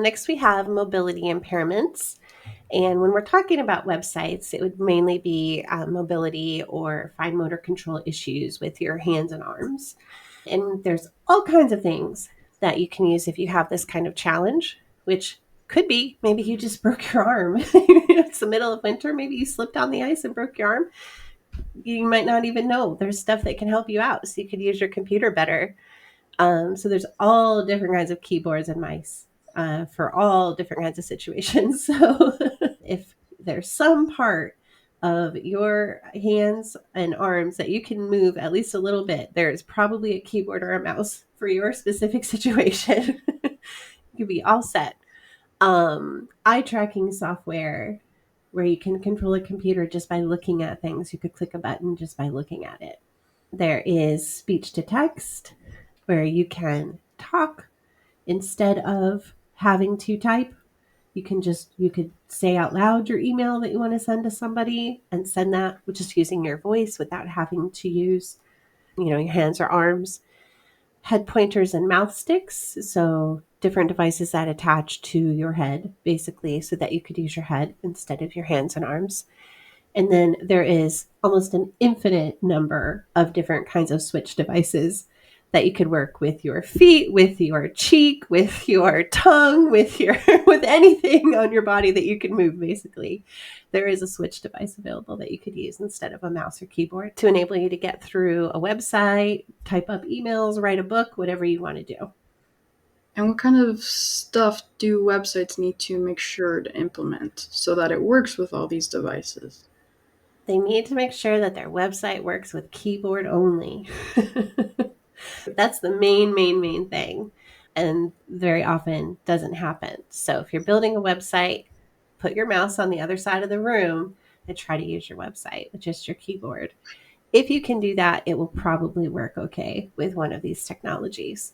Next, we have mobility impairments. And when we're talking about websites, it would mainly be mobility or fine motor control issues with your hands and arms. And there's all kinds of things that you can use if you have this kind of challenge, which could be maybe you just broke your arm. It's the middle of winter. Maybe you slipped on the ice and broke your arm. You might not even know. There's stuff that can help you out so you could use your computer better. So there's all different kinds of keyboards and mice for all different kinds of situations. So if there's some part of your hands and arms that you can move at least a little bit, there's probably a keyboard or a mouse for your specific situation. You could be all set. Eye tracking software where you can control a computer just by looking at things. You could click a button just by looking at it. There is speech to text where you can talk instead of having to type. You could say out loud your email that you want to send to somebody and send that with just using your voice without having to use, your hands or arms. Head pointers and mouth sticks, so different devices that attach to your head basically so that you could use your head instead of your hands and arms. And then there is almost an infinite number of different kinds of switch devices that you could work with your feet, with your cheek, with your tongue, with your with anything on your body that you can move basically. There is a switch device available that you could use instead of a mouse or keyboard to enable you to get through a website, type up emails, write a book, whatever you want to do. And what kind of stuff do websites need to make sure to implement so that it works with all these devices? They need to make sure that their website works with keyboard only. That's the main thing. And very often doesn't happen. So if you're building a website, put your mouse on the other side of the room and try to use your website with just your keyboard. If you can do that, it will probably work okay with one of these technologies.